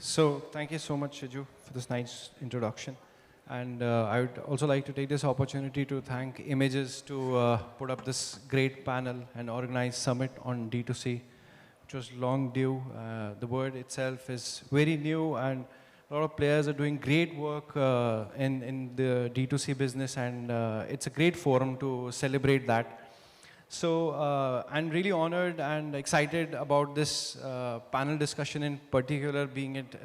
So thank you so much, Shiju, for this nice introduction. And I would also like to take this opportunity to thank Images to put up this great panel and organize summit on D2C, which was long due. The word itself is very new, and a lot of players are doing great work in the D2C business, and it's a great forum to celebrate that. So I'm really honored and excited about this panel discussion in particular, being it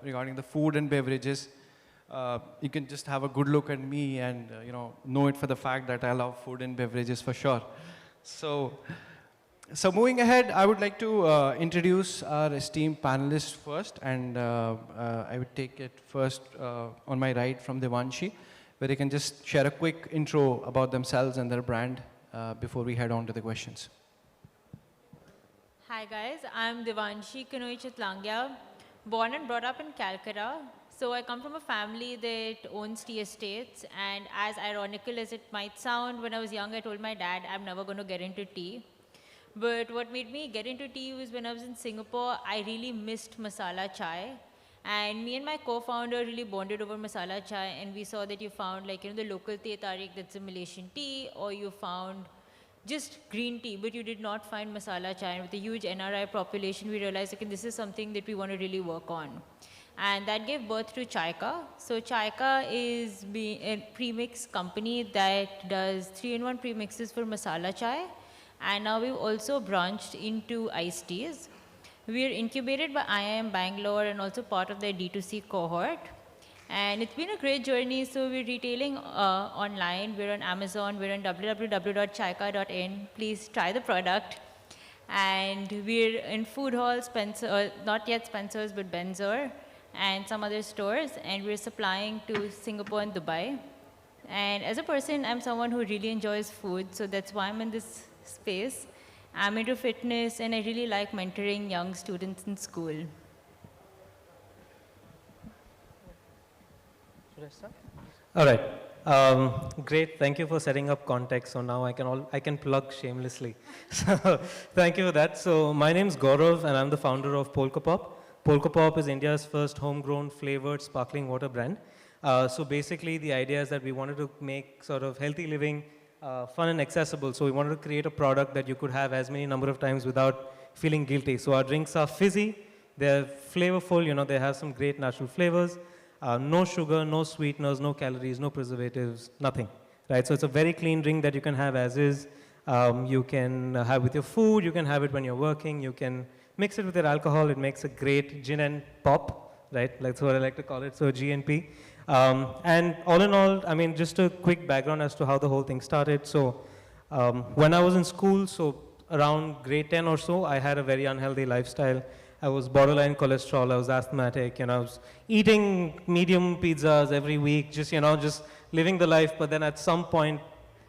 regarding the food and beverages. You can just have a good look at me and know it for the fact that I love food and beverages for sure. So moving ahead, I would like to introduce our esteemed panelists first, and I would take it first on my right from Devanshi, where they can just share a quick intro about themselves and their brand before we head on to the questions. Hi guys, I'm Devanshi Kanoi Chitlangya, born and brought up in Calcutta. So I come from a family that owns tea estates, and as ironical as it might sound, when I was young I told my dad I'm never going to get into tea. But what made me get into tea was when I was in Singapore, I really missed masala chai. And me and my co-founder really bonded over masala chai, and we saw that you found the local teh tarik, that's a Malaysian tea, or you found just green tea, but you did not find masala chai. And with a huge NRI population, we realized, okay, this is something that we want to really work on. And that gave birth to Chaika. So Chaika is a premix company that does 3-in-1 premixes for masala chai. And now we've also branched into iced teas. We are incubated by IIM Bangalore and also part of their D2C cohort. And it's been a great journey. So we're retailing online. We're on Amazon. We're on www.chaika.in. Please try the product. And we're in food halls, Spencer, not yet Spencer's, but Benzor, and some other stores. And we're supplying to Singapore and Dubai. And as a person, I'm someone who really enjoys food. So that's why I'm in this space. I'm into fitness, and I really like mentoring young students in school. Should I start? All right. Great. Thank you for setting up context. So now I can plug shamelessly. So thank you for that. So my name is Gaurav, and I'm the founder of Polka Pop. Polka Pop is India's first homegrown flavored sparkling water brand. So basically, the idea is that we wanted to make sort of healthy living fun and accessible. So we wanted to create a product that you could have as many number of times without feeling guilty. So our drinks are fizzy, they're flavorful, they have some great natural flavors, no sugar, no sweeteners, no calories, no preservatives, nothing, right? So it's a very clean drink that you can have as is. You can have with your food, you can have it when you're working, you can mix it with your alcohol. It makes a great gin and pop, right? That's what I like to call it, so GNP. And all in all, I mean, just a quick background as to how the whole thing started. So when I was in school, so around grade 10 or so, I had a very unhealthy lifestyle. I was borderline cholesterol, I was asthmatic, I was eating medium pizzas every week, just living the life. But then at some point,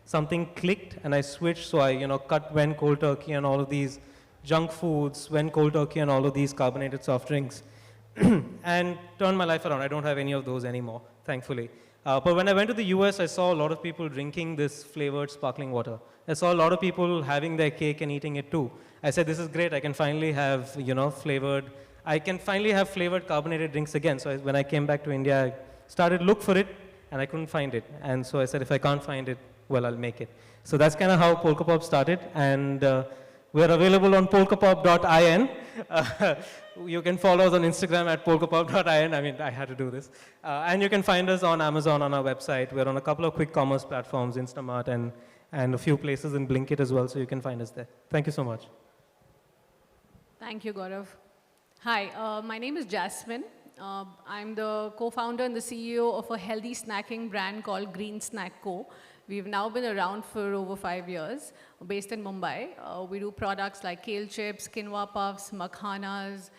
something clicked and I switched. So I, cut went cold turkey and all of these junk foods, went cold turkey and all of these carbonated soft drinks. And turned my life around. I don't have any of those anymore, thankfully. But when I went to the US, I saw a lot of people drinking this flavored sparkling water. I saw a lot of people having their cake and eating it too. I said, this is great. I can finally have, flavored carbonated drinks again. So when I came back to India, I started to look for it, and I couldn't find it. And so I said, if I can't find it, well, I'll make it. So that's kind of how Polka Pop started. And we're available on polkapop.in. You can follow us on Instagram at polkapop.in. I mean, I had to do this. And you can find us on Amazon on our website. We're on a couple of quick commerce platforms, Instamart, and a few places in Blinkit as well, so you can find us there. Thank you so much. Thank you, Gaurav. Hi, my name is Jasmine. I'm the co-founder and the CEO of a healthy snacking brand called Green Snack Co. We've now been around for over 5 years, based in Mumbai. We do products like kale chips, quinoa puffs, makhanas,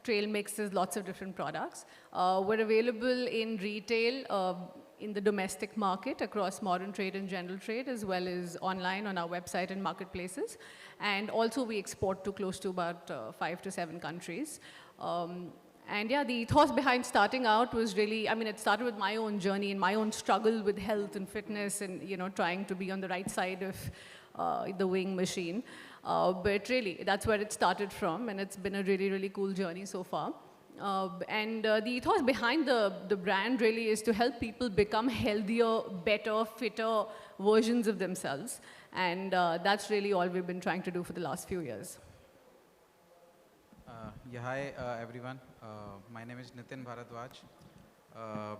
trail mixes, lots of different products. We're available in retail, in the domestic market, across modern trade and general trade, as well as online on our website and marketplaces. And also we export to close to about 5 to 7 countries. And yeah, the ethos behind starting out was really, it started with my own journey and my own struggle with health and fitness and, trying to be on the right side of the weighing machine. But really, that's where it started from, and it's been a really, really cool journey so far. The ethos behind the brand really is to help people become healthier, better, fitter versions of themselves. And that's really all we've been trying to do for the last few years. Hi everyone. My name is Nitin Bharadwaj.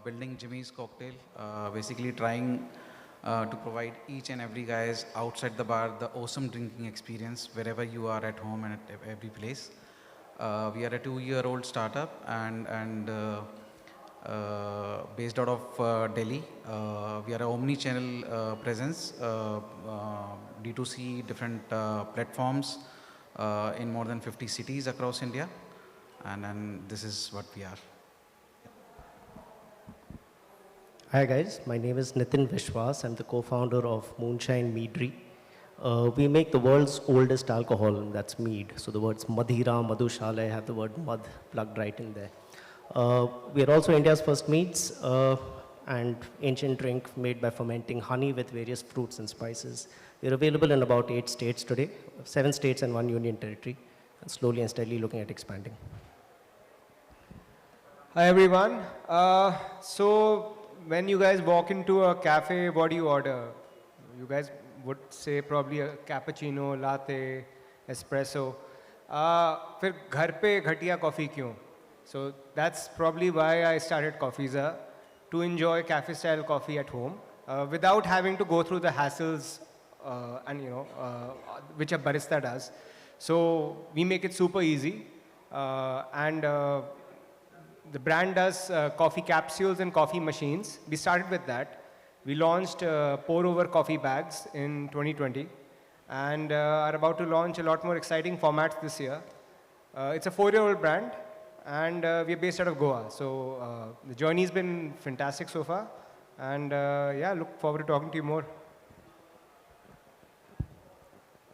Building Jimmy's Cocktail. Basically trying to provide each and every guys outside the bar the awesome drinking experience wherever you are at home and at every place. We are a 2-year-old startup and based out of Delhi. We are an omni-channel presence, D2C, different platforms in more than 50 cities across India. And this is what we are. Hi guys, my name is Nitin Vishwas. I'm the co-founder of Moonshine Meadery. We make the world's oldest alcohol, and that's mead. So the words Madhira, Madhushala have the word Madh plugged right in there. We are also India's first meads and ancient drink made by fermenting honey with various fruits and spices. We're available in about 8 states today, 7 states and 1 union territory, and slowly and steadily looking at expanding. Hi everyone. So when you guys walk into a cafe, what do you order? You guys would say probably a cappuccino, latte, espresso. फिर घर पे घटिया coffee क्यों? So that's probably why I started Coffeeza, to enjoy cafe-style coffee at home without having to go through the hassles which a barista does. So we make it super easy, and the brand does coffee capsules and coffee machines. We started with that. We launched pour-over coffee bags in 2020 and are about to launch a lot more exciting formats this year. It's a 4-year-old brand and we're based out of Goa. So the journey's been fantastic so far, and yeah, look forward to talking to you more.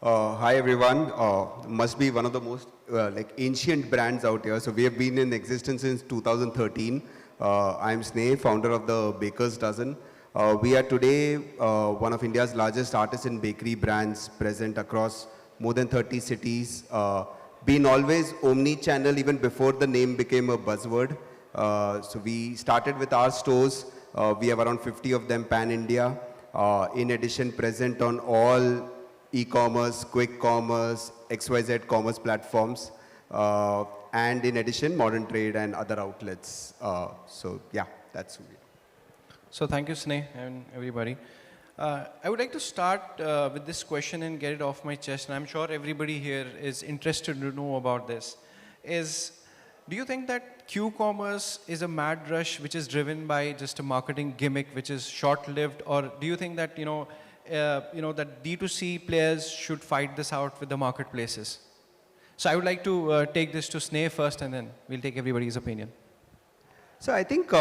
Hi everyone. Must be one of the most ancient brands out here. So we have been in existence since 2013. I'm Sneh, founder of the Baker's Dozen. We are today one of India's largest artisan bakery brands, present across more than 30 cities. Been always omni-channel even before the name became a buzzword. So we started with our stores. We have around 50 of them pan-India. In addition, present on all e-commerce, quick commerce, XYZ commerce platforms, and in addition, modern trade and other outlets. So yeah, that's who we are. So thank you, Sneh, and everybody. I would like to start with this question and get it off my chest, and I'm sure everybody here is interested to know about this. Do you think that Q-commerce is a mad rush which is driven by just a marketing gimmick which is short-lived, or do you think that that D2C players should fight this out with the marketplaces? So I would like to take this to Sneh first, and then we'll take everybody's opinion. So I think,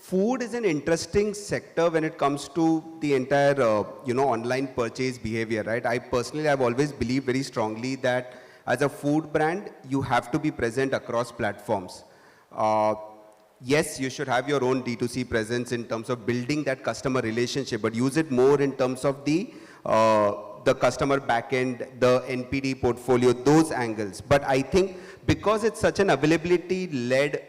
food is an interesting sector when it comes to the entire, online purchase behavior, right? I personally have always believed very strongly that as a food brand, you have to be present across platforms. Yes, you should have your own D2C presence in terms of building that customer relationship, but use it more in terms of the customer backend, the NPD portfolio, those angles. But I think because it's such an availability-led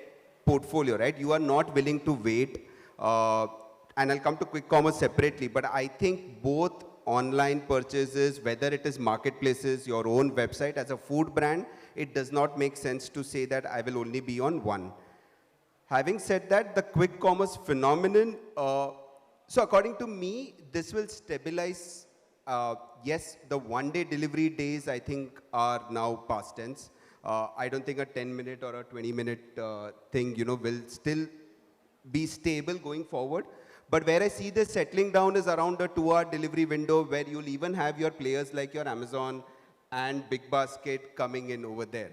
portfolio, right? You are not willing to wait. And I'll come to quick commerce separately, but I think both online purchases, whether it is marketplaces, your own website, as a food brand, it does not make sense to say that I will only be on one. Having said that, the quick commerce phenomenon, so according to me, this will stabilize. Yes, the one-day delivery days, I think, are now past tense. I don't think a 10-minute or a 20-minute thing, will still be stable going forward. But where I see this settling down is around a 2-hour delivery window, where you'll even have your players like your Amazon and Big Basket coming in over there.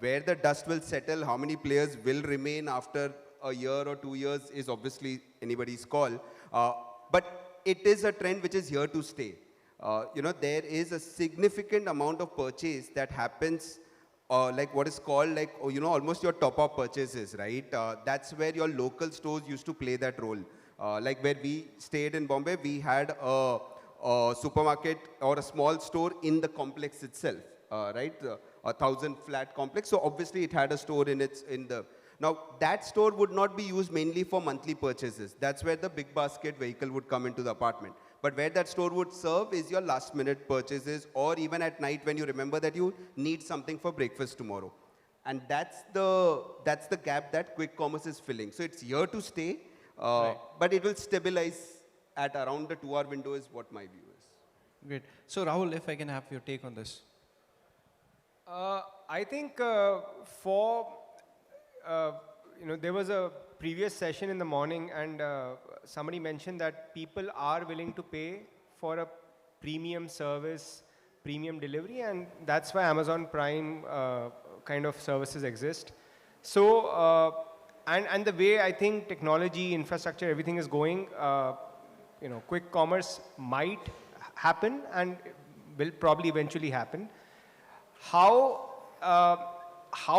Where the dust will settle, how many players will remain after a year or 2 years is obviously anybody's call. But it is a trend which is here to stay. There is a significant amount of purchase that happens like what is called almost your top-up purchases, right? That's where your local stores used to play that role. Like where we stayed in Bombay, we had a supermarket or a small store in the complex itself. right? 1,000 flat complex. So obviously it had a store in the. Now that store would not be used mainly for monthly purchases. That's where the big basket vehicle would come into the apartment. But where that store would serve is your last minute purchases, or even at night when you remember that you need something for breakfast tomorrow. And that's the gap that quick commerce is filling. So it's here to stay, but it will stabilize at around the 2-hour window is what my view is. Great. So Rahul, if I can have your take on this. I think there was a previous session in the morning, and somebody mentioned that people are willing to pay for a premium service, premium delivery, and that's why Amazon Prime kind of services exist. So, and the way I think technology, infrastructure, everything is going, quick commerce might happen and will probably eventually happen. How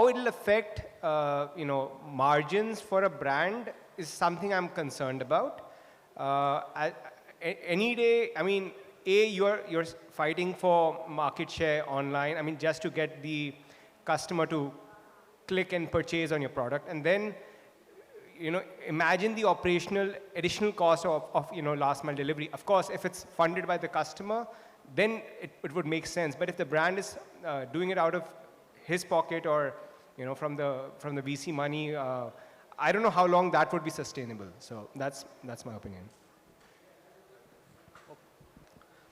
it'll affect margins for a brand is something I'm concerned about. Any day, I mean, you're fighting for market share online. I mean, just to get the customer to click and purchase on your product, and then imagine the operational additional cost of last mile delivery. Of course, if it's funded by the customer, then it would make sense. But if the brand is doing it out of his pocket or from the VC money, I don't know how long that would be sustainable. So that's my opinion.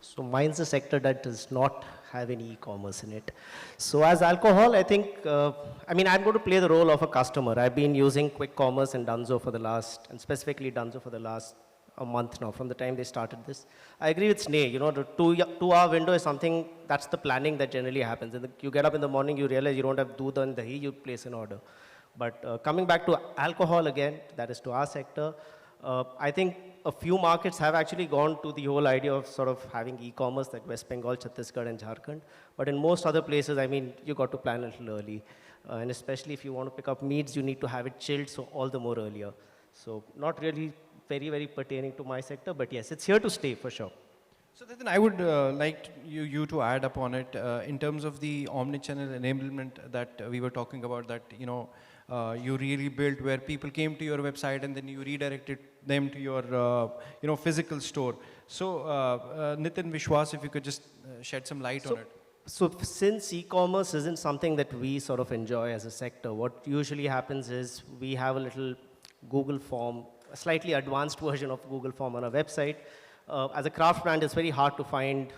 So mine's a sector that does not have any e-commerce in it. So as alcohol, I think, I'm going to play the role of a customer. I've been using quick commerce and Dunzo and specifically Dunzo for the last a month now, from the time they started this. I agree with Sneh, the 2-hour window is something, that's the planning that generally happens. And you get up in the morning, you realize you don't have doodh and dahi, you place an order. But coming back to alcohol again, that is to our sector, I think a few markets have actually gone to the whole idea of sort of having e-commerce, like West Bengal, Chhattisgarh, and Jharkhand. But in most other places, you got to plan a little early. And especially if you want to pick up meats, you need to have it chilled, so all the more earlier. So not really very, very pertaining to my sector, but yes, it's here to stay for sure. So then I would like you to add upon it in terms of the omnichannel enablement that we were talking about, that you really built where people came to your website and then you redirected them to your physical store. So Nitin, Vishwas, if you could just shed some light on it. So since e-commerce isn't something that we sort of enjoy as a sector, what usually happens is we have a little Google form, a slightly advanced version of Google form on our website. As a craft brand, it's very hard to find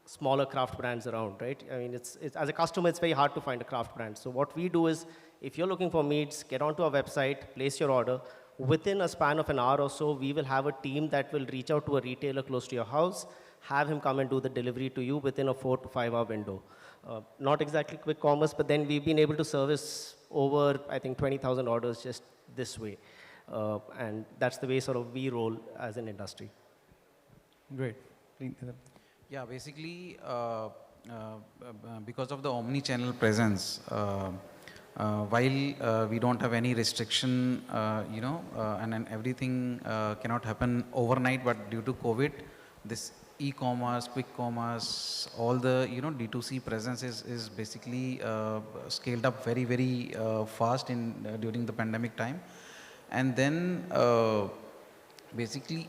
smaller craft brands around, right? I mean, it's as a customer, it's very hard to find a craft brand. So what we do is, if you're looking for meats, get onto our website, place your order. Within a span of an hour or so, we will have a team that will reach out to a retailer close to your house, have him come and do the delivery to you within a 4 to 5 hour window. Not exactly quick commerce, but then we've been able to service over, I think, 20,000 orders just this way. And that's the way sort of we roll as an industry. Great. Yeah, basically, because of the omni-channel presence, while we don't have any restriction, and then everything cannot happen overnight, but due to COVID, this e-commerce, quick commerce, all the D2C presence is basically scaled up very, very fast during the pandemic time. And then basically,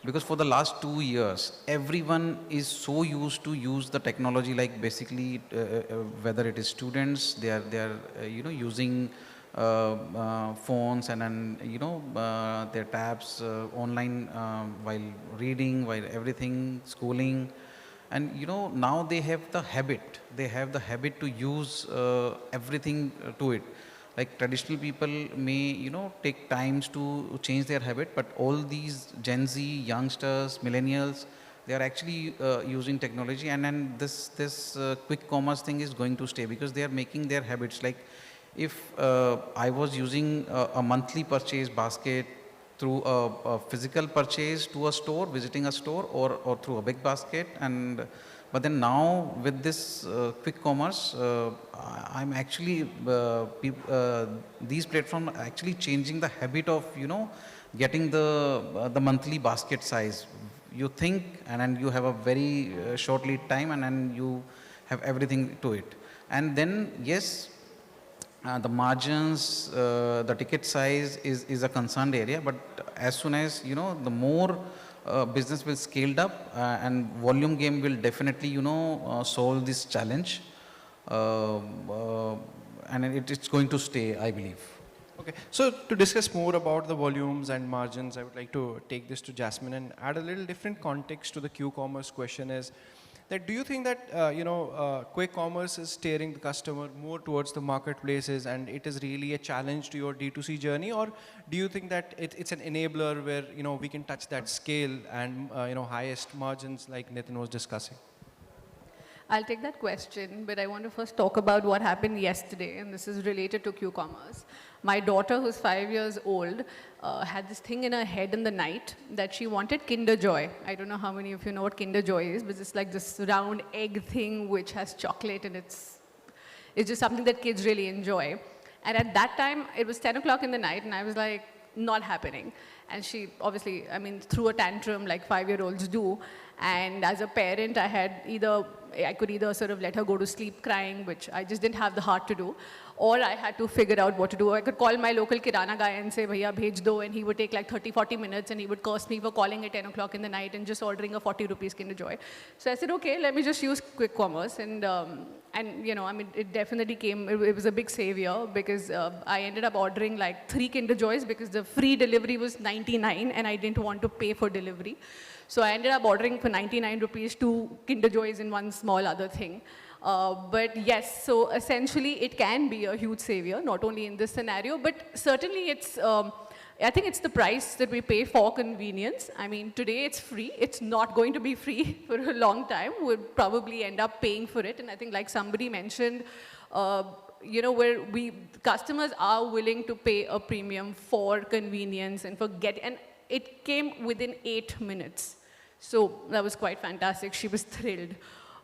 because for the last 2 years, everyone is so used to use the technology, like basically whether it is students, they are using phones and then their tabs online while reading, while everything, schooling. And now they have the habit to use everything to it. Like traditional people may, take times to change their habit, but all these Gen Z, youngsters, millennials, they are actually using technology, and then this quick commerce thing is going to stay because they are making their habits. Like if I was using a monthly purchase basket through a physical purchase to a store, visiting a store, or through a big basket, but then now with this quick commerce, I'm actually, these platforms are actually changing the habit of, getting the monthly basket size. you think and then you have a very short lead time and then you have everything to it. And then yes, the margins, the ticket size is a concerned area, but as soon as, the more business will scaled up and volume game will definitely, solve this challenge. And it's going to stay, I believe. Okay, so to discuss more about the volumes and margins, I would like to take this to Jasmine and add a little different context to the Q-commerce question is that do you think that, quick commerce is steering the customer more towards the marketplaces and it is really a challenge to your D2C journey, or do you think that it's an enabler where, we can touch that scale and, highest margins like Nitin was discussing? I'll take that question, but I want to first talk about what happened yesterday, and this is related to Q-commerce. My daughter, who's 5 years old, had this thing in her head in the night that she wanted Kinder Joy. I don't know how many of you know what Kinder Joy is, but it's like this round egg thing which has chocolate, and it's just something that kids really enjoy. And at that time, it was 10 o'clock in the night, and I was like, not happening. And she obviously, threw a tantrum like 5-year-olds do. And as a parent, I could either sort of let her go to sleep crying, which I just didn't have the heart to do, or I had to figure out what to do. I could call my local kirana guy and say, "Bhaiya, bhej do," and he would take like 30-40 minutes, and he would curse me for calling at 10 o'clock in the night and just ordering a 40 rupees Kinder Joy. So I said, okay, let me just use quick commerce, and it definitely came. It was a big savior because I ended up ordering like 3 Kinder Joys because the free delivery was 99, and I didn't want to pay for delivery. So I ended up ordering for 99 rupees 2 Kinder Joys and one small other thing. But yes, so essentially it can be a huge savior, not only in this scenario, but certainly it's, I think it's the price that we pay for convenience. Today it's free. It's not going to be free for a long time. We'll probably end up paying for it. And I think like somebody mentioned, where customers are willing to pay a premium for convenience and and it came within 8 minutes. So that was quite fantastic. She was thrilled.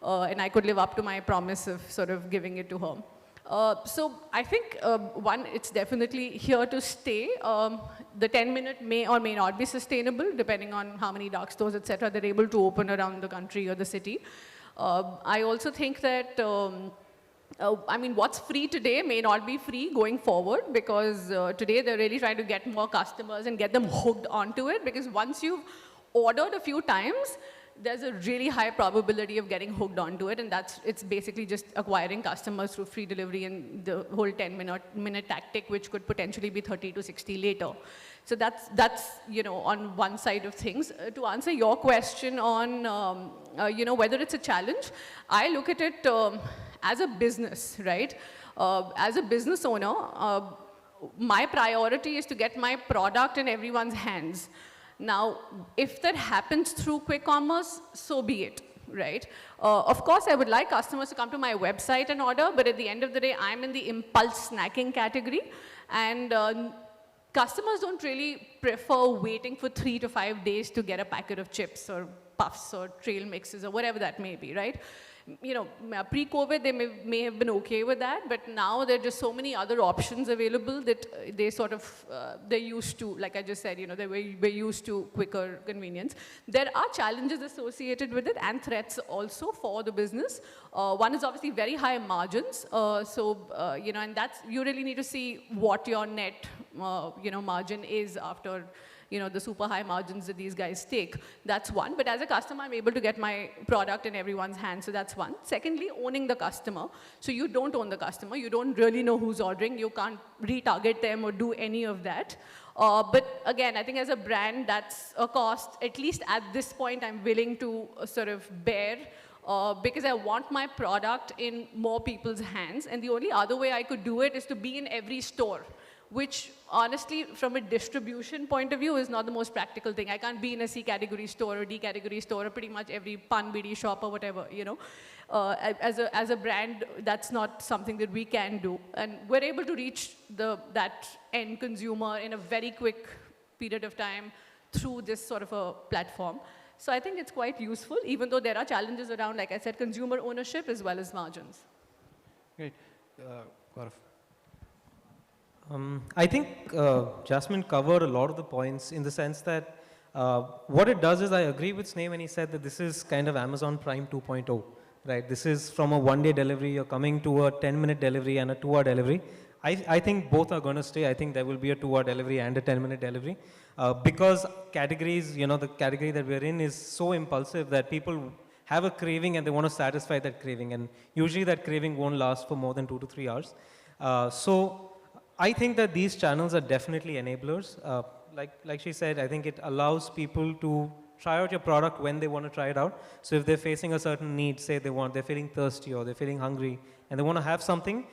And I could live up to my promise of sort of giving it to her. So I think, one, it's definitely here to stay. The 10-minute may or may not be sustainable, depending on how many dark stores, et cetera, they're able to open around the country or the city. I also think that, what's free today may not be free going forward, because today they're really trying to get more customers and get them hooked onto it, because once you've ordered a few times, there's a really high probability of getting hooked onto it, and it's basically just acquiring customers through free delivery and the whole 10-minute tactic, which could potentially be 30 to 60 later. So that's on one side of things. To answer your question on whether it's a challenge, I look at it as a business, right? As a business owner, my priority is to get my product in everyone's hands. Now, if that happens through quick commerce, so be it, right? Of course, I would like customers to come to my website and order, but at the end of the day, I'm in the impulse snacking category, and customers don't really prefer waiting for 3 to 5 days to get a packet of chips or puffs or trail mixes or whatever that may be, right? Pre-COVID, they may have been okay with that, but now there are just so many other options available that they sort of, they're used to, like I just said, we're used to quicker convenience. There are challenges associated with it and threats also for the business. One is obviously very high margins. And you really need to see what your net, margin is after the super high margins that these guys take. That's one. But as a customer, I'm able to get my product in everyone's hands. So that's one. Secondly, owning the customer. So you don't own the customer. You don't really know who's ordering. You can't retarget them or do any of that. But again, I think as a brand, that's a cost, at least at this point, I'm willing to sort of bear. Because I want my product in more people's hands. And the only other way I could do it is to be in every store, which honestly, from a distribution point of view, is not the most practical thing. I can't be in a C category store or D category store or pretty much every pan bidi shop or whatever, As a brand, that's not something that we can do. And we're able to reach that end consumer in a very quick period of time through this sort of a platform. So I think it's quite useful, even though there are challenges around, like I said, consumer ownership as well as margins. Great. Gaurav. I think Jasmine covered a lot of the points in the sense that What it does is, I agree with Sneh when he said that this is kind of Amazon Prime 2.0, right? This is from a one-day delivery, you're coming to a 10-minute delivery and a 2-hour delivery. I think both are going to stay. I think there will be a 2-hour delivery and a 10-minute delivery. Because categories, the category that we're in is so impulsive that people have a craving and they want to satisfy that craving. And usually that craving won't last for more than 2 to 3 hours. So I think that these channels are definitely enablers. Like she said, I think it allows people to try out your product when they want to try it out. So if they're facing a certain need, say they're feeling thirsty or they're feeling hungry and they want to have something,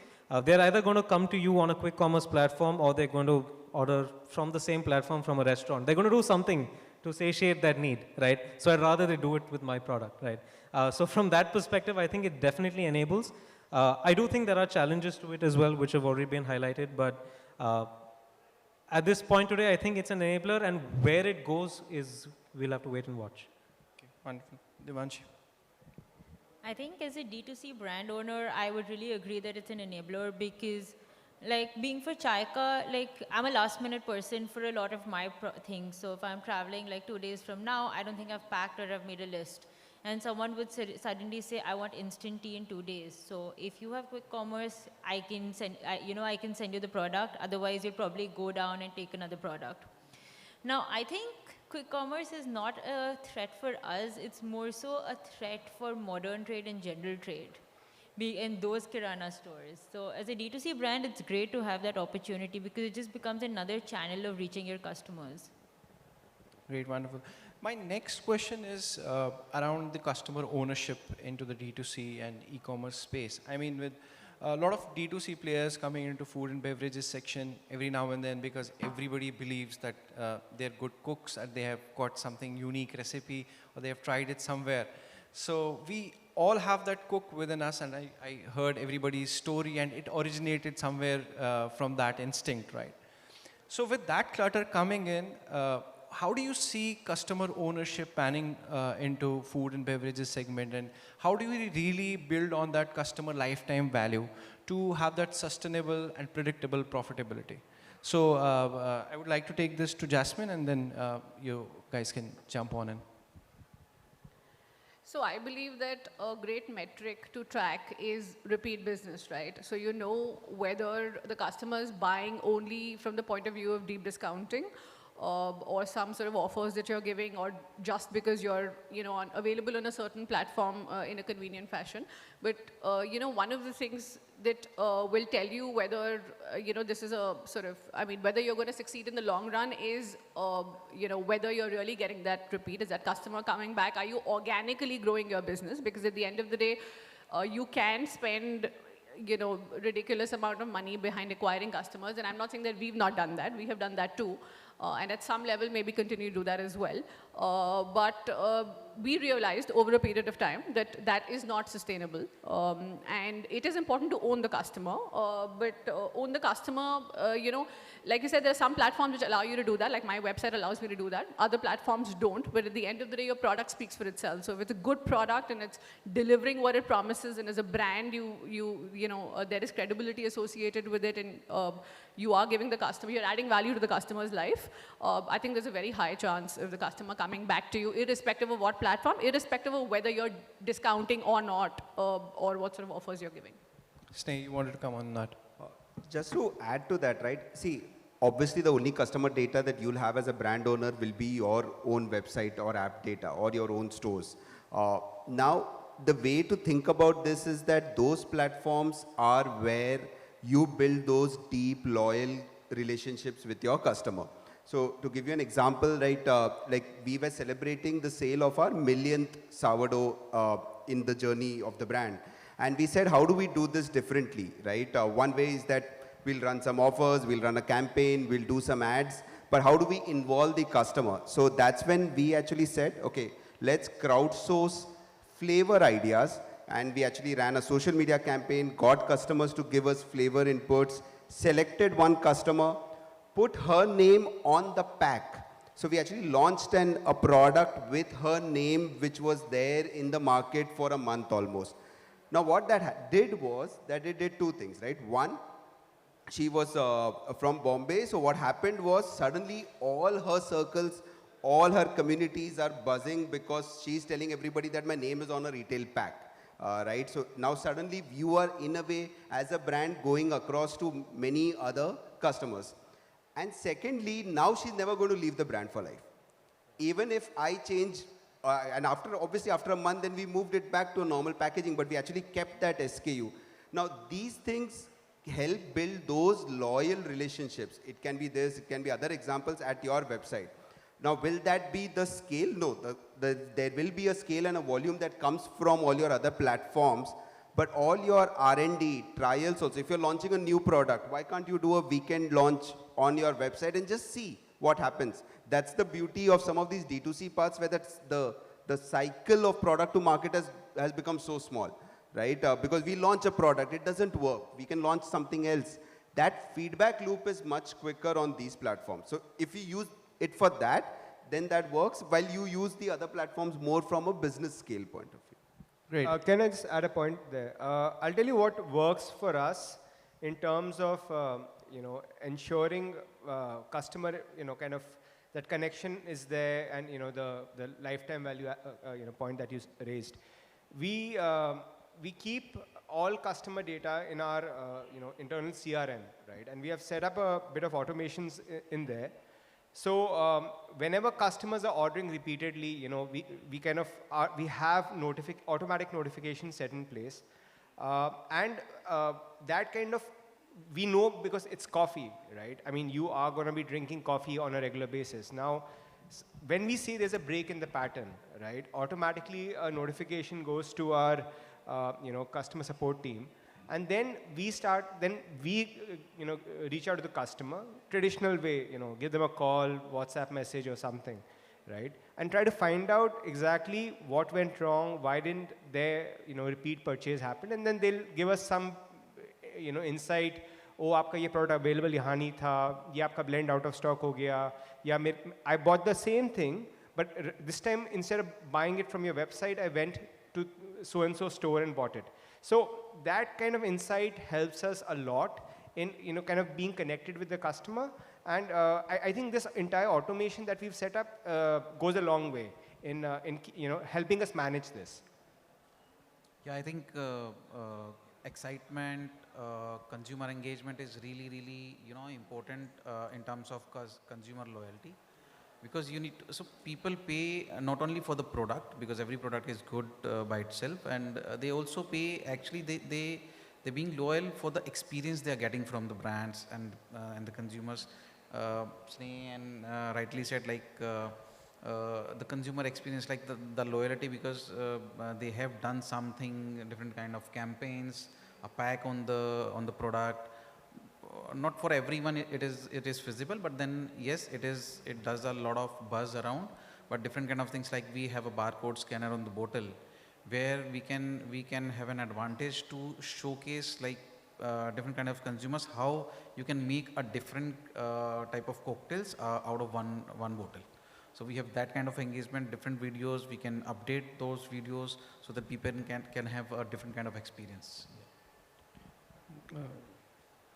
they're either going to come to you on a quick commerce platform or they're going to order from the same platform from a restaurant. They're going to do something to satiate that need, right? So I'd rather they do it with my product, right? So from that perspective, I think it definitely enables. I do think there are challenges to it as well, which have already been highlighted, but at this point today, I think it's an enabler, and where it goes is we'll have to wait and watch. Okay, wonderful. Devanshi. I think as a D2C brand owner, I would really agree that it's an enabler because like being for Chaika, like I'm a last minute person for a lot of my things. So if I'm traveling like 2 days from now, I don't think I've packed or I've made a list. And someone would suddenly say, I want instant tea in 2 days. So if you have quick commerce, I can send you the product. Otherwise, you'll probably go down and take another product. Now, I think quick commerce is not a threat for us. It's more so a threat for modern trade and general trade, be in those Kirana stores. So as a D2C brand, it's great to have that opportunity because it just becomes another channel of reaching your customers. Great, wonderful. My next question is around the customer ownership into the D2C and e-commerce space. I mean, with a lot of D2C players coming into food and beverages section every now and then because everybody believes that they're good cooks and they have got something unique recipe or they have tried it somewhere. So we all have that cook within us, and I heard everybody's story and it originated somewhere from that instinct, right? So with that clutter coming in, how do you see customer ownership panning into food and beverages segment, and how do we really build on that customer lifetime value to have that sustainable and predictable profitability? So I would like to take this to Jasmine, and then you guys can jump on in. So I believe that a great metric to track is repeat business, right? So you know whether the customer is buying only from the point of view of deep discounting, or some sort of offers that you're giving, or just because you're available on a certain platform in a convenient fashion. But one of the things that will tell you whether this is a sort of, whether you're going to succeed in the long run is whether you're really getting that repeat. Is that customer coming back? Are you organically growing your business? Because at the end of the day, you can spend ridiculous amount of money behind acquiring customers, and I'm not saying that we've not done that. We have done that too. And at some level, maybe continue to do that as well. But we realized over a period of time that that is not sustainable. And it is important to own the customer. But own the customer, like you said, there are some platforms which allow you to do that. Like my website allows me to do that. Other platforms don't. But at the end of the day, your product speaks for itself. So if it's a good product and it's delivering what it promises, and as a brand, there is credibility associated with it, and you are giving the customer, you're adding value to the customer's life, I think there's a very high chance of the customer coming back to you, irrespective of what platform, irrespective of whether you're discounting or not, or what sort of offers you're giving. Sneh, you wanted to come on that. Just to add to that, right? See, obviously the only customer data that you'll have as a brand owner will be your own website or app data or your own stores. Now, the way to think about this is that those platforms are where you build those deep, loyal relationships with your customer. So to give you an example, right, like we were celebrating the sale of our millionth sourdough in the journey of the brand. And we said, how do we do this differently, right? One way is that we'll run some offers, we'll run a campaign, we'll do some ads, but how do we involve the customer? So that's when we actually said, okay, let's crowdsource flavor ideas. And we actually ran a social media campaign, got customers to give us flavor inputs, selected one customer, put her name on the pack. So we actually launched a product with her name, which was there in the market for a month almost. Now what that did was that it did two things, right? One, she was from Bombay, so what happened was suddenly all her circles, all her communities are buzzing because she's telling everybody that my name is on a retail pack. Right? So now suddenly you are in a way as a brand going across to many other customers. And secondly, now she's never going to leave the brand for life. Even if I change, and obviously after a month, then we moved it back to normal packaging, but we actually kept that SKU. Now these things help build those loyal relationships. It can be this, it can be other examples at your website. Now, will that be the scale? No, there will be a scale and a volume that comes from all your other platforms, but all your R&D, trials also. If you're launching a new product, why can't you do a weekend launch on your website and just see what happens? That's the beauty of some of these D2C parts where that's the cycle of product to market has become so small, right? Because we launch a product, it doesn't work. We can launch something else. That feedback loop is much quicker on these platforms. So if you use it for that, then that works, while you use the other platforms more from a business scale point of view. Great. Can I just add a point there? I'll tell you what works for us in terms of ensuring customer, kind of that connection is there, and the lifetime value point that you raised. We keep all customer data in our internal CRM, right? And we have set up a bit of automations in there. So whenever customers are ordering repeatedly, we kind of we have automatic notifications set in place, and that kind of we know because it's coffee, right? I mean, you are going to be drinking coffee on a regular basis. Now, when we see there's a break in the pattern, right? Automatically a notification goes to our customer support team. And then we reach out to the customer, traditional way, give them a call, WhatsApp message or something, right? And try to find out exactly what went wrong, why didn't their, repeat purchase happen, and then they'll give us some, insight. Oh, आपका ये product available यहाँ नहीं था, ये आपका blend out of stock हो गया, या I bought the same thing, but this time instead of buying it from your website, I went to so-and-so store and bought it. So that kind of insight helps us a lot in kind of being connected with the customer, and I think this entire automation that we've set up goes a long way in helping us manage this. Yeah, I think excitement, consumer engagement is really important in terms of consumer loyalty. Because so people pay not only for the product, because every product is good by itself, and they also pay, actually they're being loyal for the experience they are getting from the brands and the consumers. Sneh and rightly said, like the consumer experience, like the loyalty, because they have done something, different kind of campaigns, a pack on the product. Not for everyone it is feasible, but then yes, it does a lot of buzz around. But different kind of things, like we have a barcode scanner on the bottle, where we can have an advantage to showcase, like different kind of consumers, how you can make a different type of cocktails out of one bottle. So we have that kind of engagement, different videos. We can update those videos so that people can have a different kind of experience.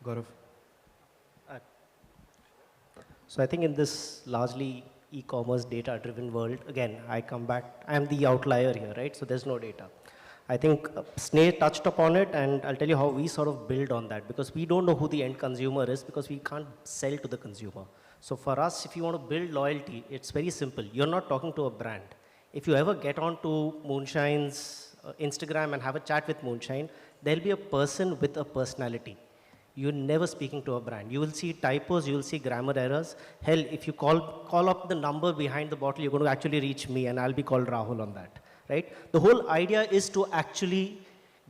Gaurav. So I think in this largely e-commerce data-driven world, again, I come back, I'm the outlier here, right? So there's no data. I think Sneh touched upon it, and I'll tell you how we sort of build on that, because we don't know who the end consumer is, because we can't sell to the consumer. So for us, if you want to build loyalty, it's very simple. You're not talking to a brand. If you ever get onto Moonshine's Instagram and have a chat with Moonshine, there'll be a person with a personality. You're never speaking to a brand. You will see typos, you will see grammar errors. Hell, if you call up the number behind the bottle, you're going to actually reach me, and I'll be called Rahul on that, right? The whole idea is to actually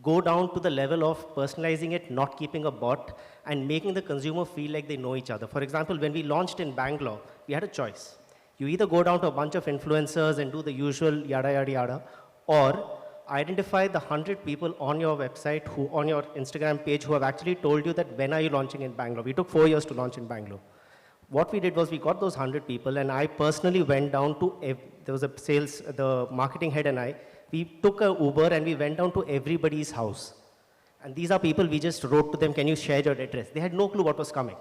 go down to the level of personalizing it, not keeping a bot, and making the consumer feel like they know each other. For example, when we launched in Bangalore, we had a choice. You either go down to a bunch of influencers and do the usual yada, yada, yada, or identify the 100 people on your website, on your Instagram page, who have actually told you that when are you launching in Bangalore. We took 4 years to launch in Bangalore. What we did was we got those 100 people, and I personally went down to, there was the marketing head and I, we took a Uber and we went down to everybody's house. And these are people, we just wrote to them, can you share your address? They had no clue what was coming.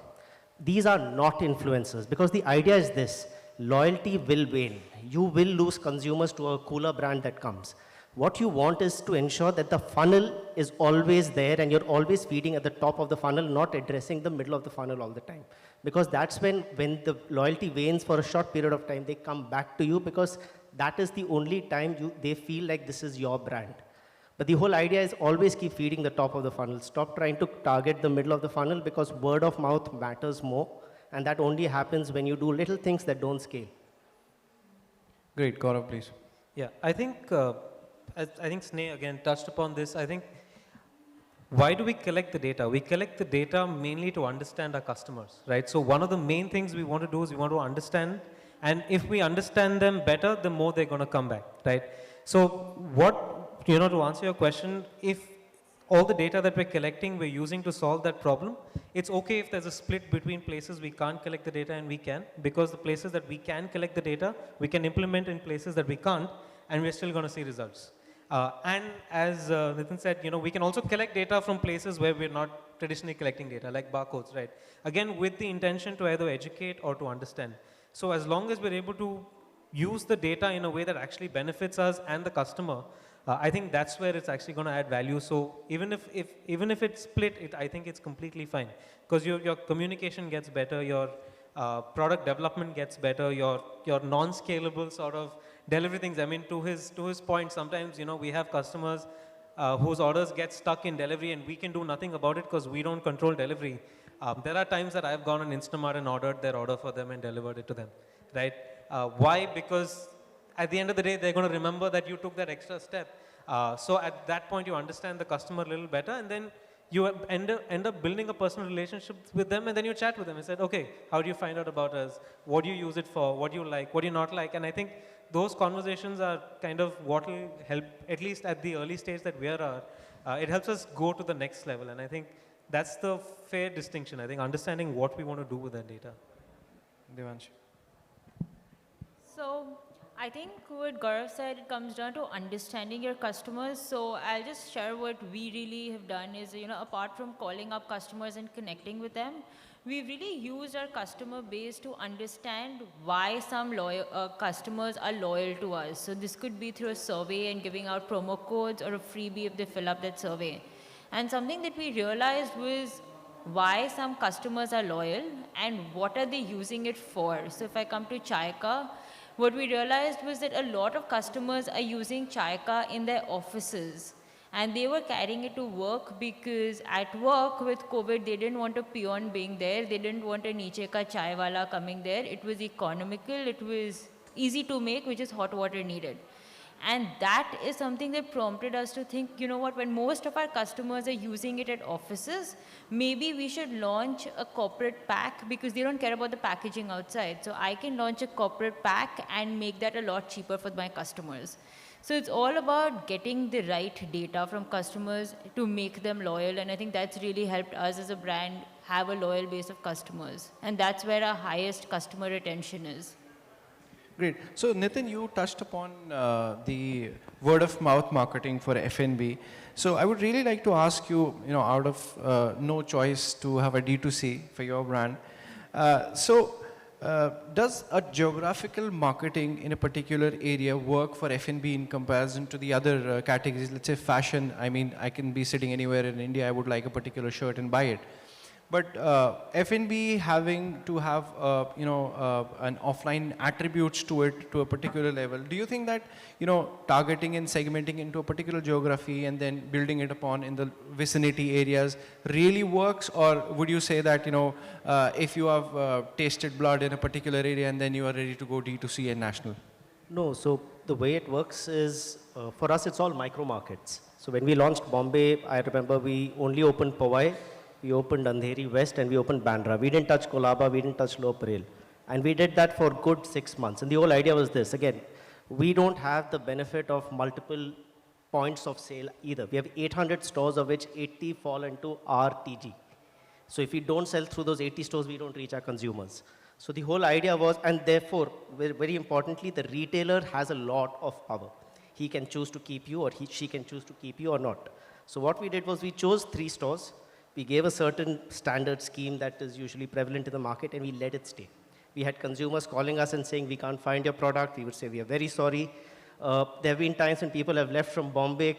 These are not influencers, because the idea is this: loyalty will wane. You will lose consumers to a cooler brand that comes. What you want is to ensure that the funnel is always there and you're always feeding at the top of the funnel, not addressing the middle of the funnel all the time. Because that's when the loyalty wanes for a short period of time, they come back to you because that is the only time they feel like this is your brand. But the whole idea is always keep feeding the top of the funnel. Stop trying to target the middle of the funnel because word of mouth matters more. And that only happens when you do little things that don't scale. Great, Gaurav, please. Yeah, I think Sneh again touched upon this. I think, why do we collect the data? We collect the data mainly to understand our customers, right? So one of the main things we want to do is we want to understand, and if we understand them better, the more they're going to come back, right? So to answer your question, if all the data that we're collecting, we're using to solve that problem, it's okay if there's a split between places we can't collect the data and we can, because the places that we can collect the data, we can implement in places that we can't, and we're still going to see results. And as Nitin said, we can also collect data from places where we're not traditionally collecting data, like barcodes, right? Again, with the intention to either educate or to understand. So as long as we're able to use the data in a way that actually benefits us and the customer, I think that's where it's actually going to add value. So even if it's split, I think it's completely fine, because your communication gets better, your product development gets better, your non-scalable sort of delivery things. I mean, to his point, sometimes we have customers whose orders get stuck in delivery, and we can do nothing about it because we don't control delivery. There are times that I've gone on Instamart and ordered their order for them and delivered it to them, right? Why? Because at the end of the day, they're going to remember that you took that extra step. So at that point, you understand the customer a little better, and then you end up building a personal relationship with them, and then you chat with them and said, okay, how do you find out about us? What do you use it for? What do you like? What do you not like? And I think those conversations are kind of what will help, at least at the early stage that we are. It helps us go to the next level, and I think that's the fair distinction. I think understanding what we want to do with that data. Devansh. So I think what Gaurav said, it comes down to understanding your customers. So I'll just share what we really have done is, apart from calling up customers and connecting with them, we've really used our customer base to understand why some customers are loyal to us. So this could be through a survey and giving out promo codes or a freebie if they fill up that survey. And something that we realized was why some customers are loyal and what are they using it for. So if I come to Chaika, what we realized was that a lot of customers are using Chaika in their offices. And they were carrying it to work because at work with COVID, they didn't want a peon being there. They didn't want a niche ka chai wala coming there. It was economical. It was easy to make, which is hot water needed. And that is something that prompted us to think, when most of our customers are using it at offices, maybe we should launch a corporate pack because they don't care about the packaging outside. So I can launch a corporate pack and make that a lot cheaper for my customers. So it's all about getting the right data from customers to make them loyal. And I think that's really helped us as a brand have a loyal base of customers. And that's where our highest customer retention is. Great. So Nitin, you touched upon the word of mouth marketing for F&B. So I would really like to ask you, out of no choice to have a D2C for your brand. Does a geographical marketing in a particular area work for F&B in comparison to the other categories? Let's say fashion. I mean, I can be sitting anywhere in India. I would like a particular shirt and buy it. But F&B having to have, an offline attributes to it to a particular level. Do you think that, targeting and segmenting into a particular geography and then building it upon in the vicinity areas really works? Or would you say that, if you have tasted blood in a particular area and then you are ready to go D2C and national? No, so the way it works is, for us, it's all micro markets. So when we launched Bombay, I remember we only opened Powai. We opened Andheri West and we opened Bandra. We didn't touch Kolaba, we didn't touch Lower Parel. And we did that for good 6 months. And the whole idea was this, again, we don't have the benefit of multiple points of sale either. We have 800 stores of which 80 fall into our TG. So if we don't sell through those 80 stores, we don't reach our consumers. So the whole idea was, and therefore, very importantly, the retailer has a lot of power. He can choose to keep you or she can choose to keep you or not. So what we did was we chose 3 stores. We gave a certain standard scheme that is usually prevalent in the market and we let it stay. We had consumers calling us and saying, we can't find your product. We would say, we are very sorry. There have been times when people have left from Bombay,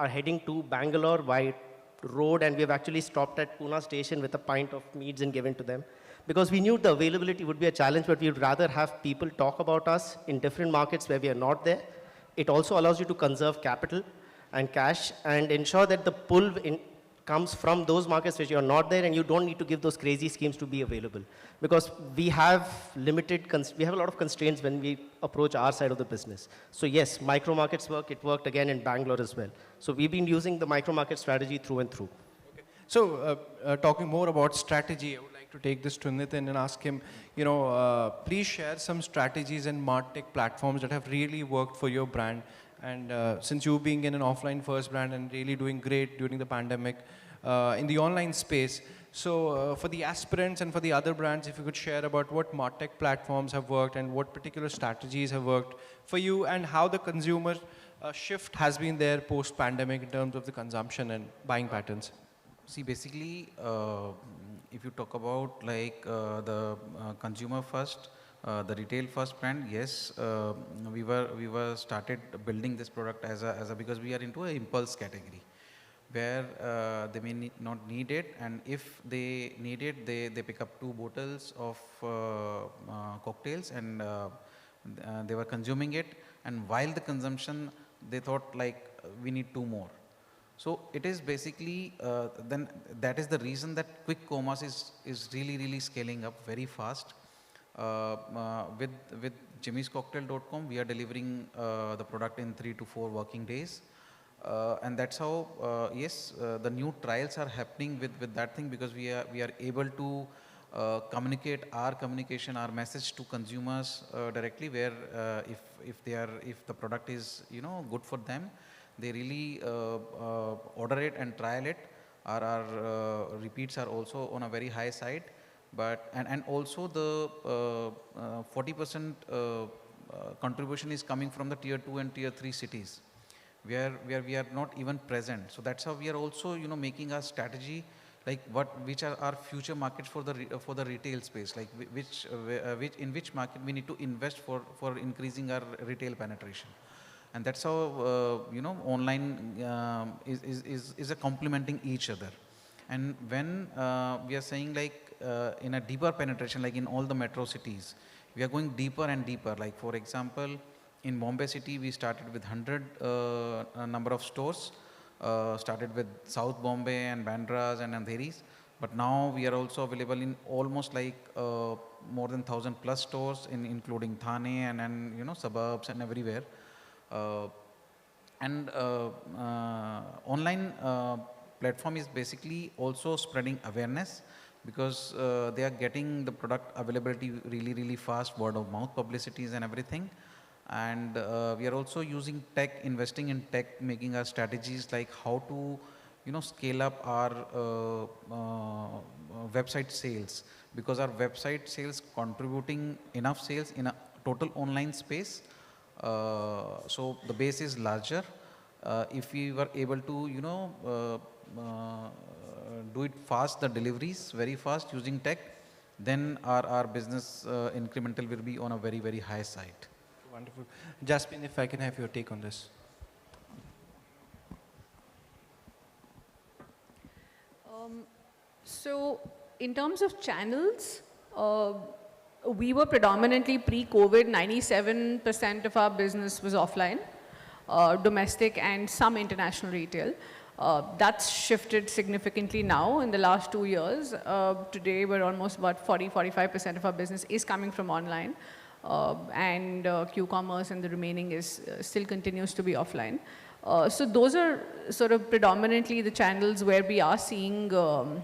are heading to Bangalore by road, and we have actually stopped at Pune station with a pint of meads and given to them. Because we knew the availability would be a challenge, but we would rather have people talk about us in different markets where we are not there. It also allows you to conserve capital and cash and ensure that the pull comes from those markets which you are not there, and you don't need to give those crazy schemes to be available. Because we have we have a lot of constraints when we approach our side of the business. So yes, micro markets work. It worked again in Bangalore as well. So we've been using the micro market strategy through and through. Okay. So talking more about strategy, I would like to take this to Nitin and ask him, please share some strategies and MarTech platforms that have really worked for your brand. And since you being in an offline first brand and really doing great during the pandemic in the online space, so for the aspirants and for the other brands, if you could share about what MarTech platforms have worked and what particular strategies have worked for you, and how the consumer shift has been there post-pandemic in terms of the consumption and buying patterns. See, basically, if you talk about like the consumer first, the retail first brand, yes, we were started building this product because we are into an impulse category, where they may not need it, and if they need it, they pick up 2 bottles of cocktails, and they were consuming it, and while the consumption, they thought like we need 2 more. So it is basically, then that is the reason that quick commerce is really scaling up very fast. With jimmyscocktail.com, we are delivering the product in 3 to 4 working days. And that's how, yes, the new trials are happening with that thing, because we are able to communicate our message to consumers directly, where if the product is good for them, they really order it and trial it. Our repeats are also on a very high side, but and also the 40% contribution is coming from the tier 2 and tier 3 cities, where we are not even present. So that's how we are also making our strategy, like which are our future markets for the retail space, like in which market we need to invest for increasing our retail penetration. And that's how online is a complementing each other. And when we are saying like in a deeper penetration, like in all the metro cities, we are going deeper and deeper. Like for example, in Bombay city, we started with 100 number of stores, started with South Bombay and Bandras and Andheris. But now we are also available in almost like more than 1,000 plus stores, including Thane and suburbs and everywhere. Online platform is basically also spreading awareness, because they are getting the product availability really fast, word of mouth publicities and everything. And we are also using tech, investing in tech, making our strategies like how to scale up our website sales, because our website sales contributing enough sales in a total online space. So the base is larger. If we were able to do it fast, the deliveries very fast using tech, then our business incremental will be on a very high side. Wonderful. Jasmine, if I can have your take on this. So in terms of channels, we were predominantly pre-COVID, 97% of our business was offline, domestic and some international retail. That's shifted significantly now in the last 2 years. Today, we're almost about 40-45% of our business is coming from online, and Q-commerce and the remaining is still continues to be offline. So those are sort of predominantly the channels where we are seeing, where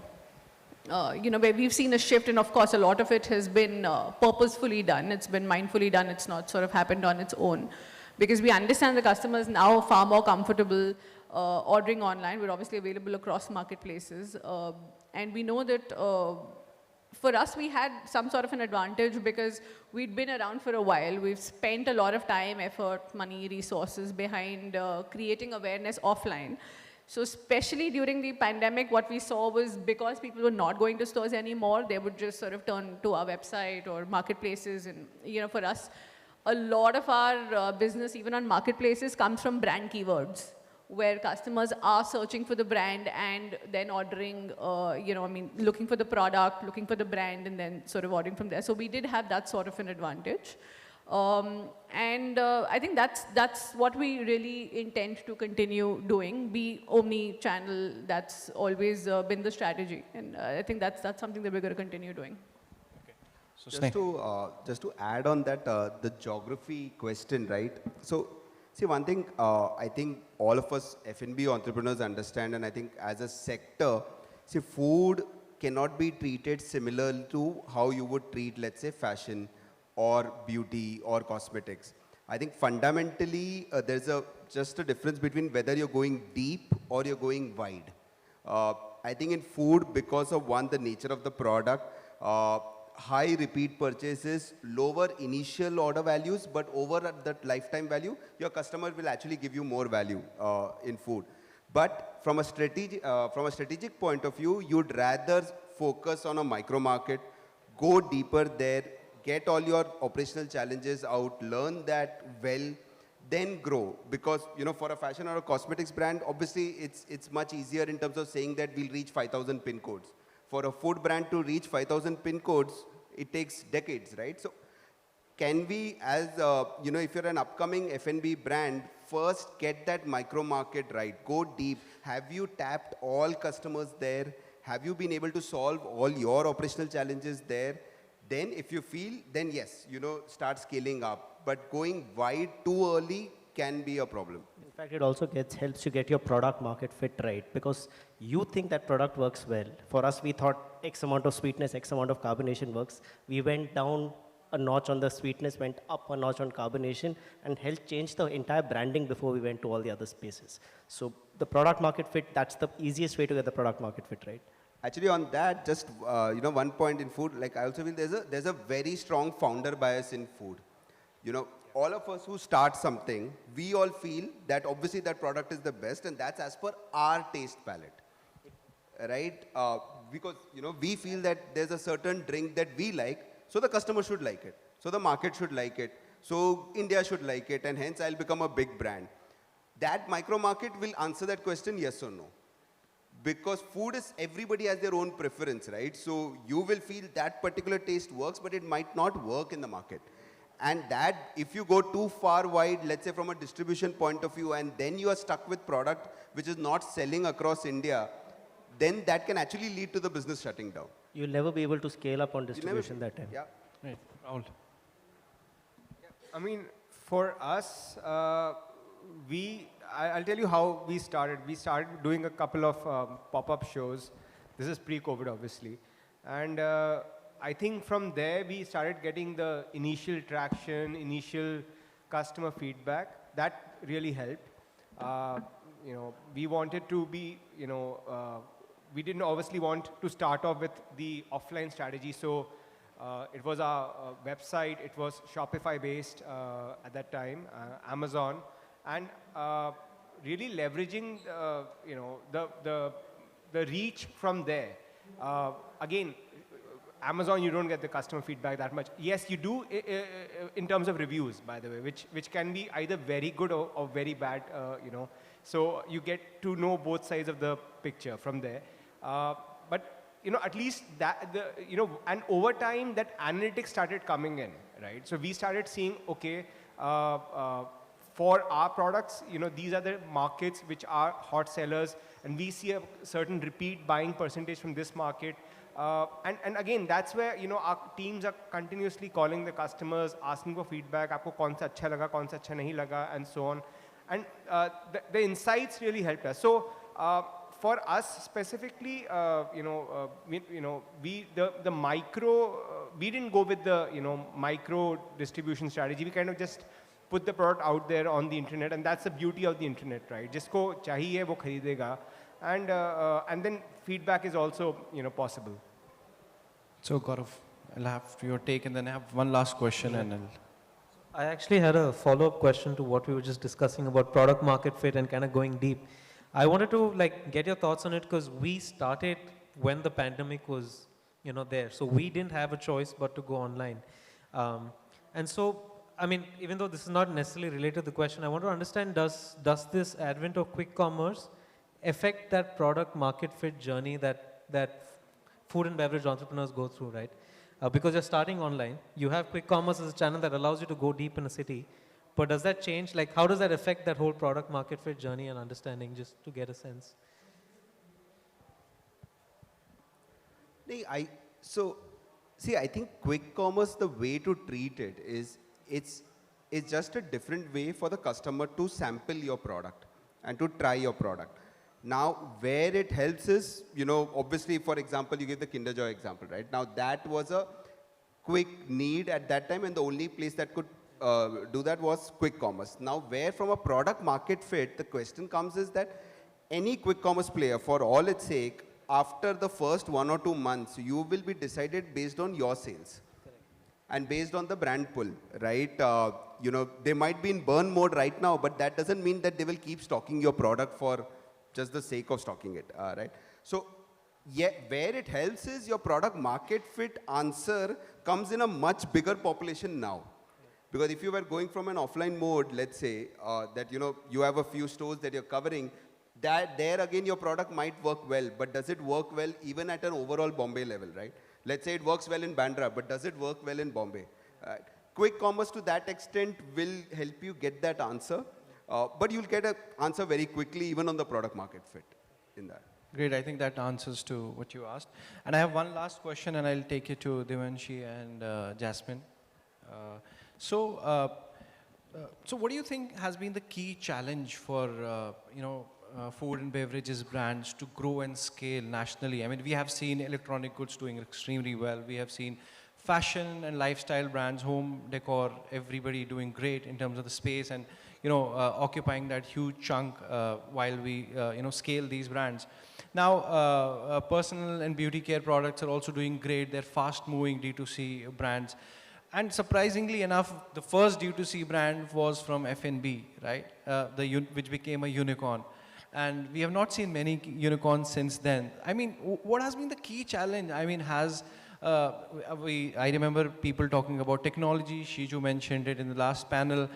we've seen a shift, and of course, a lot of it has been purposefully done. It's been mindfully done. It's not sort of happened on its own, because we understand the customers now far more comfortable ordering online. We're obviously available across marketplaces, and we know that for us, we had some sort of an advantage because we'd been around for a while. We've spent a lot of time, effort, money, resources behind creating awareness offline. So especially during the pandemic, what we saw was because people were not going to stores anymore, they would just sort of turn to our website or marketplaces. And for us, a lot of our business, even on marketplaces, comes from brand keywords, where customers are searching for the brand and then ordering, looking for the product, looking for the brand, and then sort of ordering from there. So we did have that sort of an advantage. I think that's what we really intend to continue doing, be omni-channel. That's always been the strategy. And I think that's something that we're going to continue doing. Okay. So just to add on that, the geography question, right? So, see, one thing I think all of us F&B entrepreneurs understand, and I think as a sector, see, food cannot be treated similar to how you would treat, let's say, fashion or beauty or cosmetics. I think fundamentally there's just a difference between whether you're going deep or you're going wide. I think in food, because of one, the nature of the product, high repeat purchases, lower initial order values, but over that lifetime value, your customer will actually give you more value in food. But from a strategic point of view, you'd rather focus on a micro market, go deeper there, get all your operational challenges out, learn that well, then grow. Because, for a fashion or a cosmetics brand, obviously it's much easier in terms of saying that we'll reach 5,000 pin codes. For a food brand to reach 5,000 pin codes, it takes decades, right? So can we, as, if you're an upcoming F&B brand, first get that micro market right, go deep. Have you tapped all customers there? Have you been able to solve all your operational challenges there? Then if you feel, then yes, start scaling up. But going wide too early can be a problem. In fact, it also helps you get your product market fit right, because you think that product works well. For us, we thought X amount of sweetness, X amount of carbonation works. We went down a notch on the sweetness, went up a notch on carbonation, and helped change the entire branding before we went to all the other spaces. So the product market fit, that's the easiest way to get the product market fit right. Actually, on that, just one point in food, like I also feel there's a very strong founder bias in food. All of us who start something, we all feel that obviously that product is the best, and that's as per our taste palette, right? Because we feel that there's a certain drink that we like, so the customer should like it, so the market should like it, so India should like it, and hence I'll become a big brand. That micro market will answer that question, yes or no. Because food is, everybody has their own preference, right? So you will feel that particular taste works, but it might not work in the market. And that, if you go too far wide, let's say from a distribution point of view, and then you are stuck with product which is not selling across India, then that can actually lead to the business shutting down. You'll never be able to scale up on distribution that time. Yeah. right, Rahul. I mean, for us, I'll tell you how we started. We started doing a couple of pop-up shows. This is pre-COVID, obviously. And I think from there, we started getting the initial traction, initial customer feedback. That really helped. We wanted to be, we didn't obviously want to start off with the offline strategy. So it was our website. It was Shopify-based at that time, Amazon. And really leveraging, the reach from there. Again, Amazon, you don't get the customer feedback that much. Yes, you do in terms of reviews, by the way, which can be either very good or very bad, So you get to know both sides of the picture from there. But, at least that, and over time, that analytics started coming in, right? So we started seeing, okay, for our products, these are the markets which are hot sellers, and we see a certain repeat buying percentage from this market. And again, that's where, our teams are continuously calling the customers, asking for feedback, aapko kaun sa acha laga, kaun sa acha nahi laga, and so on. And the insights really helped us. So for us specifically, the micro, we didn't go with the, micro distribution strategy. We kind of just put the product out there on the internet, and that's the beauty of the internet, right? Jisko chahiye wo kharidega, and then feedback is also possible. So Gaurav, I'll have your take, and then I have one last question, and I actually had a follow-up question to what we were just discussing about product market fit and kind of going deep. I wanted to get your thoughts on it because we started when the pandemic was, there. So we didn't have a choice but to go online. And so, I mean, even though this is not necessarily related to the question, I want to understand, does this advent of quick commerce affect that product market fit journey that food and beverage entrepreneurs go through, right? Because you're starting online, you have quick commerce as a channel that allows you to go deep in a city. But does that change, how does that affect that whole product market fit journey and understanding, just to get a sense? I think quick commerce, the way to treat it is, it's just a different way for the customer to sample your product and to try your product. Now, where it helps is, obviously, for example, you gave the Kinder Joy example, right? Now, that was a quick need at that time, and the only place that could do that was quick commerce. Now, where from a product market fit, the question comes is that any quick commerce player, for all its sake, after the first 1 or 2 months, you will be decided based on your sales. Correct. And based on the brand pull, right? They might be in burn mode right now, but that doesn't mean that they will keep stocking your product for just the sake of stocking it, right? So, yeah, where it helps is your product market fit answer comes in a much bigger population now. Because if you were going from an offline mode, let's say, that you have a few stores that you're covering, that there again your product might work well, but does it work well even at an overall Bombay level, right? Let's say it works well in Bandra, but does it work well in Bombay? Quick commerce to that extent will help you get that answer, but you'll get an answer very quickly even on the product market fit in that. Great, I think that answers to what you asked. And I have one last question, and I'll take it to Devanshi and Jasmine. So what do you think has been the key challenge for, food and beverages brands to grow and scale nationally? I mean, we have seen electronic goods doing extremely well. We have seen fashion and lifestyle brands, home decor, everybody doing great in terms of the space and, occupying that huge chunk while we, scale these brands. Now, personal and beauty care products are also doing great. They're fast-moving D2C brands. And surprisingly enough, the first D2C brand was from F&B, right? Which became a unicorn. And we have not seen many unicorns since then. I mean, what has been the key challenge? I mean, I remember people talking about technology. Shiju mentioned it in the last panel.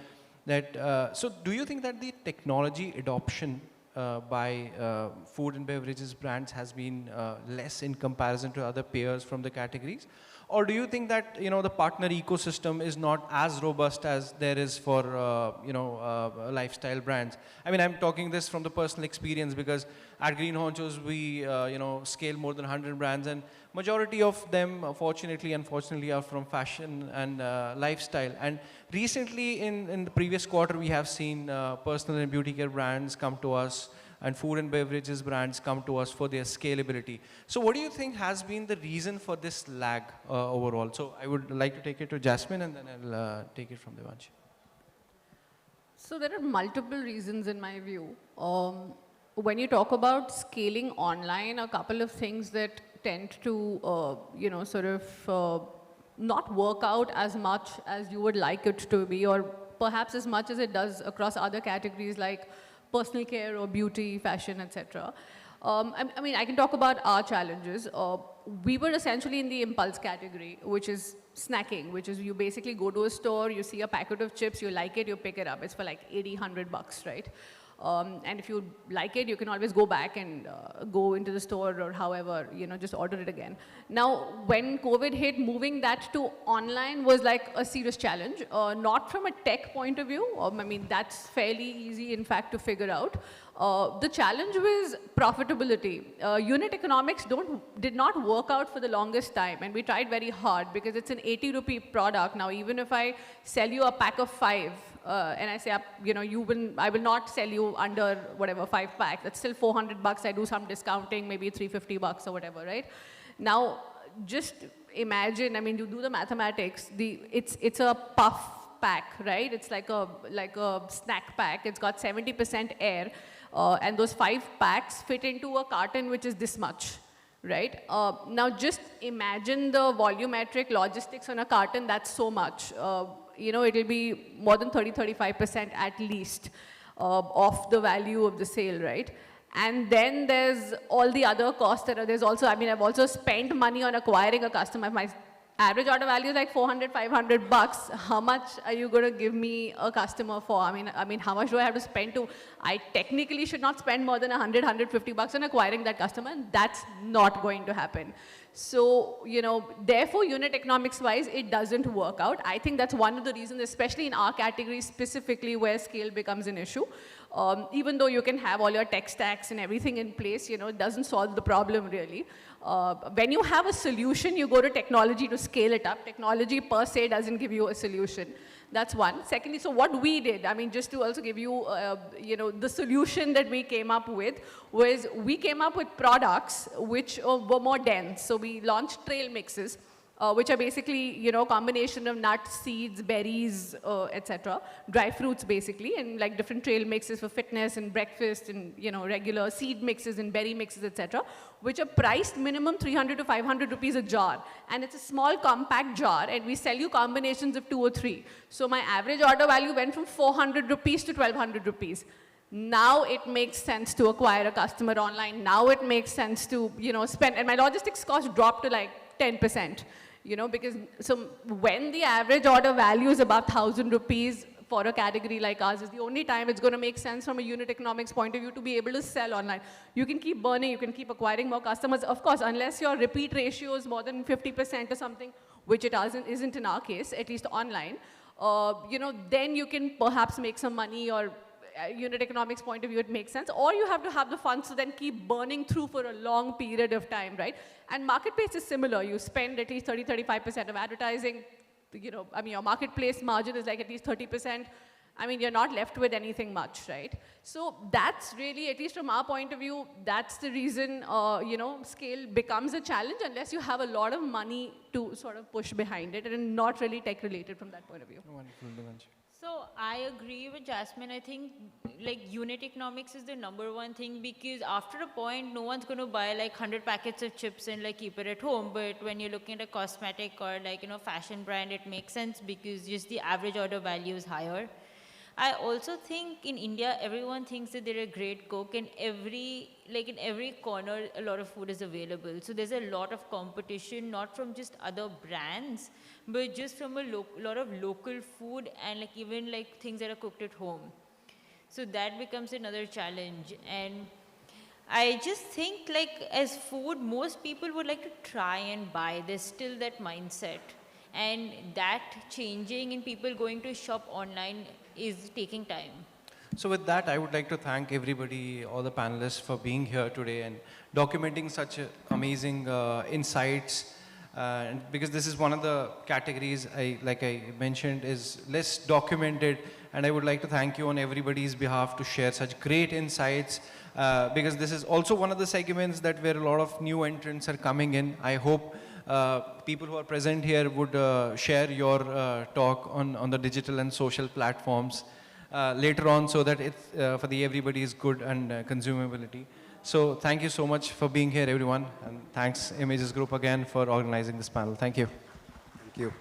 So do you think that the technology adoption by food and beverages brands has been less in comparison to other peers from the categories? Or do you think that, the partner ecosystem is not as robust as there is for, lifestyle brands? I mean, I'm talking this from the personal experience because at GreenHonchos, we, scale more than 100 brands, and majority of them, fortunately, unfortunately, are from fashion and lifestyle. And recently, in the previous quarter, we have seen personal and beauty care brands come to us, and food and beverages brands come to us for their scalability. So what do you think has been the reason for this lag overall? So I would like to take it to Jasmine, and then I'll take it from Devanshi. So there are multiple reasons in my view. When you talk about scaling online, a couple of things that tend to, not work out as much as you would like it to be, or perhaps as much as it does across other categories like personal care or beauty, fashion, etc. I mean, I can talk about our challenges. We were essentially in the impulse category, which is snacking, which is you basically go to a store, you see a packet of chips, you like it, you pick it up. It's for like 80, 100 bucks, right? And if you like it, you can always go back and go into the store or however, just order it again. Now, when COVID hit, moving that to online was like a serious challenge, not from a tech point of view. I mean, that's fairly easy, in fact, to figure out. The challenge was profitability. Unit economics did not work out for the longest time, and we tried very hard because it's an 80 rupee product. Now, even if I sell you a pack of 5, and I say, I will not sell you under whatever 5 packs. That's still 400 bucks. I do some discounting, maybe 350 bucks or whatever, right? Now, just imagine. I mean, you do the mathematics. It's a puff pack, right? It's like a snack pack. It's got 70% air, and those 5 packs fit into a carton which is this much, right? Now, just imagine the volumetric logistics on a carton. That's so much. It'll be more than 30-35% at least of the value of the sale, right? And then there's all the other costs that are, there's also, I mean, I've also spent money on acquiring a customer. My average order value is like 400, 500 bucks. How much are you going to give me a customer for? I mean, how much do I have to spend to, I technically should not spend more than 100, 150 bucks on acquiring that customer, and that's not going to happen. So, therefore, unit economics wise, it doesn't work out. I think that's one of the reasons, especially in our category specifically, where scale becomes an issue. Even though you can have all your tech stacks and everything in place, it doesn't solve the problem really. When you have a solution, you go to technology to scale it up. Technology per se doesn't give you a solution. That's one. Secondly, so what we did, I mean, just to also give you, the solution that we came up with was we came up with products which were more dense. So we launched trail mixes, which are basically, combination of nuts, seeds, berries, etc. Dry fruits, basically, and like different trail mixes for fitness and breakfast and, regular seed mixes and berry mixes, etc., which are priced minimum 300 to 500 rupees a jar. And it's a small compact jar, and we sell you combinations of 2 or 3. So my average order value went from 400 rupees to 1200 rupees. Now it makes sense to acquire a customer online. Now it makes sense to, spend, and my logistics cost dropped to like 10%. Because so when the average order value is above 1,000 rupees for a category like ours, is the only time it's going to make sense from a unit economics point of view to be able to sell online. You can keep burning, you can keep acquiring more customers. Of course, unless your repeat ratio is more than 50% or something, which it isn't in our case, at least online, then you can perhaps make some money, or unit economics point of view, it makes sense. Or you have to have the funds to then keep burning through for a long period of time, right? And marketplace is similar. You spend at least 30, 35% of advertising. Your marketplace margin is like at least 30%. You're not left with anything much, right? So that's really, at least from our point of view, that's the reason, scale becomes a challenge unless you have a lot of money to sort of push behind it, and not really tech related from that point of view. Wonderful, Devanshi. So I agree with Jasmine. I think unit economics is the #1 thing, because after a point, no one's going to buy 100 packets of chips and keep it at home. But when you're looking at a cosmetic or fashion brand, it makes sense because just the average order value is higher. I also think in India, everyone thinks that they're a great cook, and in every corner, a lot of food is available. So there's a lot of competition, not from just other brands, but just from a lot of local food, and even things that are cooked at home. So that becomes another challenge. And I just think as food, most people would like to try and buy. There's still that mindset. And that changing and people going to shop online is taking time. So with that, I would like to thank everybody, all the panelists, for being here today and documenting such amazing insights. Because this is one of the categories, like I mentioned, is less documented. And I would like to thank you on everybody's behalf to share such great insights. Because this is also one of the segments where a lot of new entrants are coming in. I hope people who are present here would share your talk on the digital and social platforms later on, so that it's for everybody's good and consumability. So thank you so much for being here, everyone. And thanks Images Group again for organizing this panel. Thank you. Thank you.